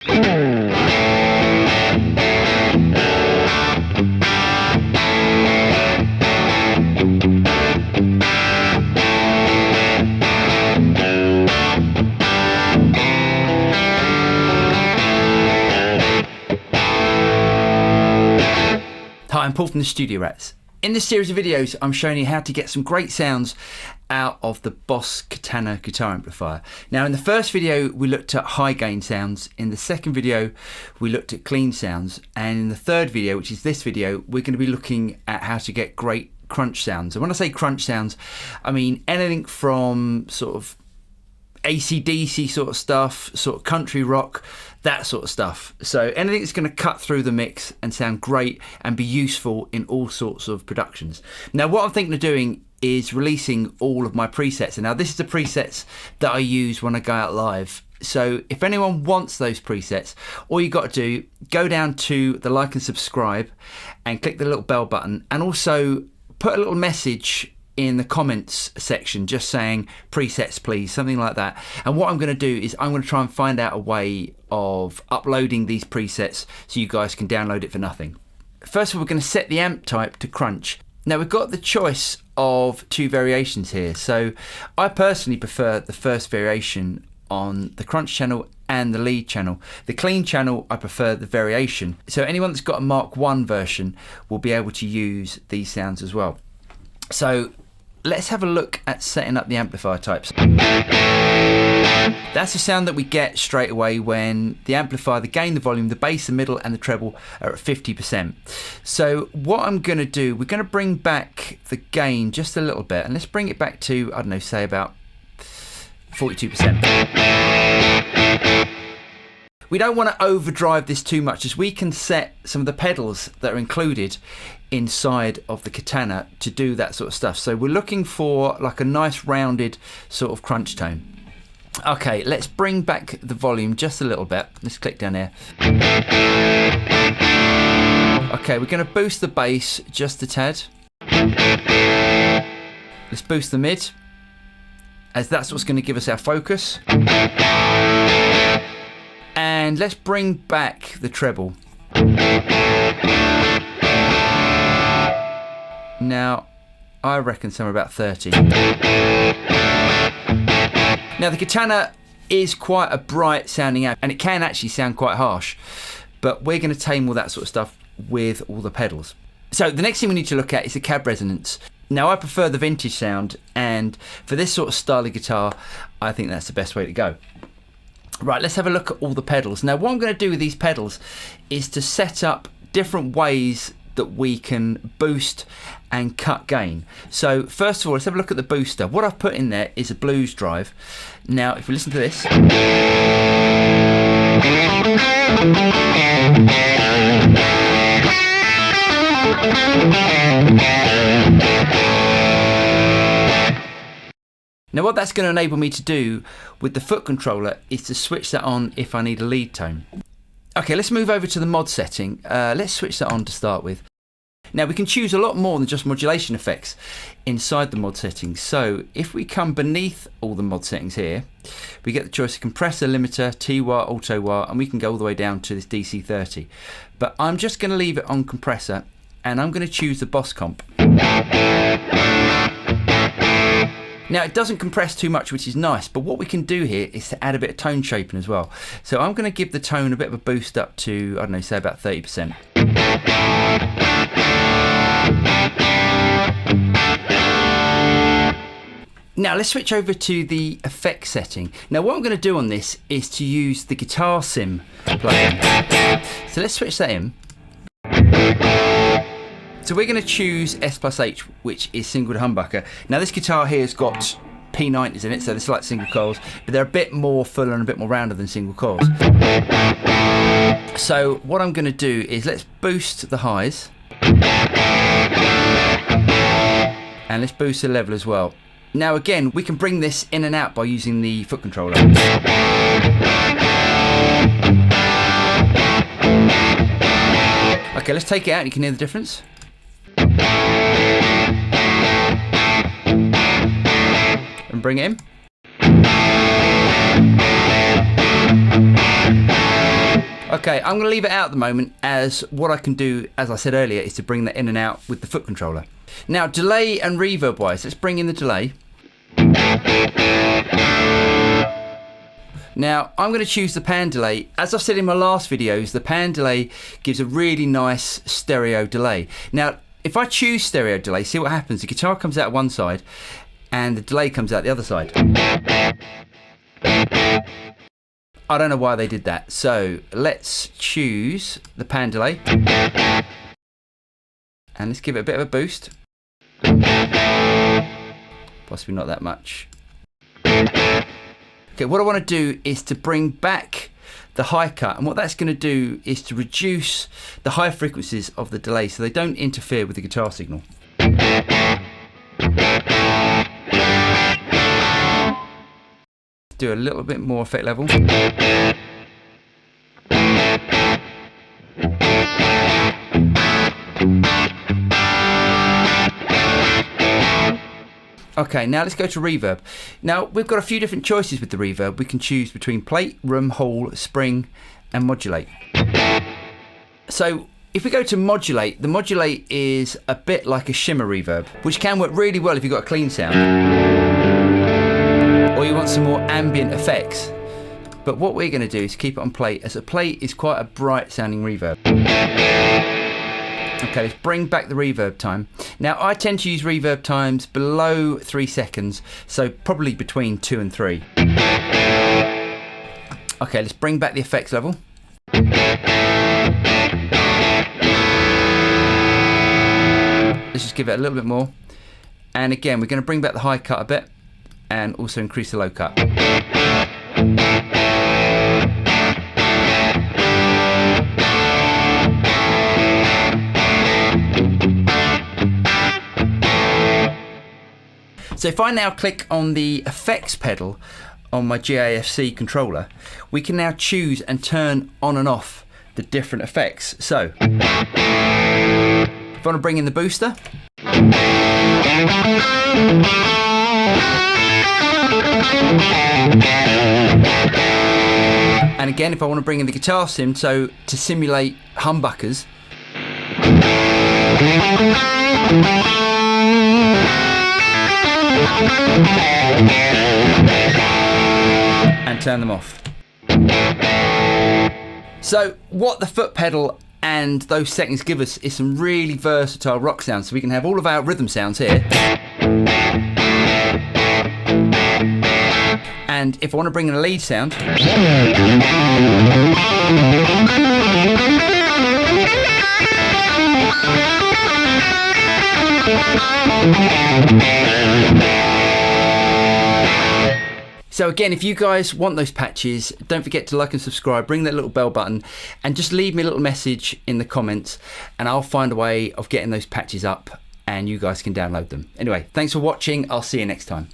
Hi, I'm Paul from the Studio Rats. In this series of videos, I'm showing you how to get some great sounds out of the Boss Katana guitar amplifier. Now, in the first video, we looked at high gain sounds. In the second video, we looked at clean sounds. And in the third video, which is this video, we're going to be looking at how to get great crunch sounds. And when I say crunch sounds, I mean anything from sort of AC/DC sort of stuff, sort of country rock, that sort of stuff. So anything that's going to cut through the mix and sound great and be useful in all sorts of productions. Now, what I'm thinking of doing is releasing all of my presets. And now this is the presets that I use when I go out live. So if anyone wants those presets, all you got to do, go down to the like and subscribe and click the little bell button, and also put a little message in the comments section just saying presets please, something like that. And what I'm going to do is I'm going to try and find out a way of uploading these presets so you guys can download it for nothing. First of all, we're going to set the amp type to crunch. Now, we've got the choice of two variations here. So I personally prefer the first variation on the crunch channel and the lead channel. The clean channel, I prefer the variation. So anyone that's got a Mark 1 version will be able to use these sounds as well. So let's have a look at setting up the amplifier types. That's the sound that we get straight away when the amplifier, the gain, the volume, the bass, the middle and the treble are at 50%. So what I'm going to do, we're going to bring back the gain just a little bit, and let's bring it back to, I don't know, say about 42%. We don't want to overdrive this too much, as we can set some of the pedals that are included inside of the Katana to do that sort of stuff. So we're looking for like a nice rounded sort of crunch tone. Okay, let's bring back the volume just a little bit. Let's click down here. Okay, we're going to boost the bass just a tad. Let's boost the mid, as that's what's going to give us our focus. And let's bring back the treble. Now, I reckon somewhere about 30. Now, the Katana is quite a bright sounding amp, and it can actually sound quite harsh, but we're going to tame all that sort of stuff with all the pedals. So the next thing we need to look at is the cab resonance. Now, I prefer the vintage sound, and for this sort of style of guitar, I think that's the best way to go. Right, let's have a look at all the pedals. Now, what I'm going to do with these pedals is to set up different ways that we can boost and cut gain. So first of all, let's have a look at the booster. What I've put in there is a blues drive. Now, if we listen to this, now what that's going to enable me to do with the foot controller is to switch that on if I need a lead tone. Okay, let's move over to the mod setting. Let's switch that on to start with. Now, we can choose a lot more than just modulation effects inside the mod settings. So if we come beneath all the mod settings here, we get the choice of compressor, limiter, T-wah, auto-wah, and we can go all the way down to this DC30. But I'm just going to leave it on compressor, and I'm going to choose the Boss comp. Now, it doesn't compress too much, which is nice, but what we can do here is to add a bit of tone shaping as well. So I'm going to give the tone a bit of a boost up to, I don't know, say about 30%. Now let's switch over to the effects setting. Now what I'm going to do on this is to use the guitar sim plugin. So let's switch that in. So we're going to choose S+H, which is single humbucker. Now this guitar here has got P90s in it, so this is like single coils, but they're a bit more fuller and a bit more rounder than single coils. So what I'm going to do is let's boost the highs. And let's boost the level as well. Now again, we can bring this in and out by using the foot controller. Okay, let's take it out and you can hear the difference. And bring it in. Okay, I'm going to leave it out at the moment, as what I can do, as I said earlier, is to bring that in and out with the foot controller. Now, delay and reverb wise, let's bring in the delay. Now, I'm going to choose the pan delay. As I've said in my last videos, the pan delay gives a really nice stereo delay. Now, if I choose stereo delay, see what happens. The guitar comes out one side and the delay comes out the other side. I don't know why they did that. So let's choose the pan delay. And let's give it a bit of a boost. Possibly not that much. Okay, what I want to do is to bring back the high cut, and what that's going to do is to reduce the high frequencies of the delay so they don't interfere with the guitar signal. Do a little bit more effect level. Okay, now let's go to reverb. Now, we've got a few different choices with the reverb. We can choose between plate, room, hall, spring, and modulate. So, if we go to modulate, the modulate is a bit like a shimmer reverb, which can work really well if you've got a clean sound, or you want some more ambient effects. But what we're going to do is keep it on plate, as a plate is quite a bright sounding reverb. Okay, let's bring back the reverb time. Now, I tend to use reverb times below 3 seconds, so probably between 2 and 3. Okay, let's bring back the effects level. Let's just give it a little bit more. And again, we're going to bring back the high cut a bit and also increase the low cut. So if I now click on the effects pedal on my GAFC controller, we can now choose and turn on and off the different effects. So if I want to bring in the booster, and again if I want to bring in the guitar sim, so to simulate humbuckers, and turn them off. So what the foot pedal and those settings give us is some really versatile rock sounds. So we can have all of our rhythm sounds here. And if I want to bring in a lead sound, so again, if you guys want those patches, don't forget to like and subscribe, ring that little bell button, and just leave me a little message in the comments, and I'll find a way of getting those patches up and you guys can download them. Anyway, thanks for watching. I'll see you next time.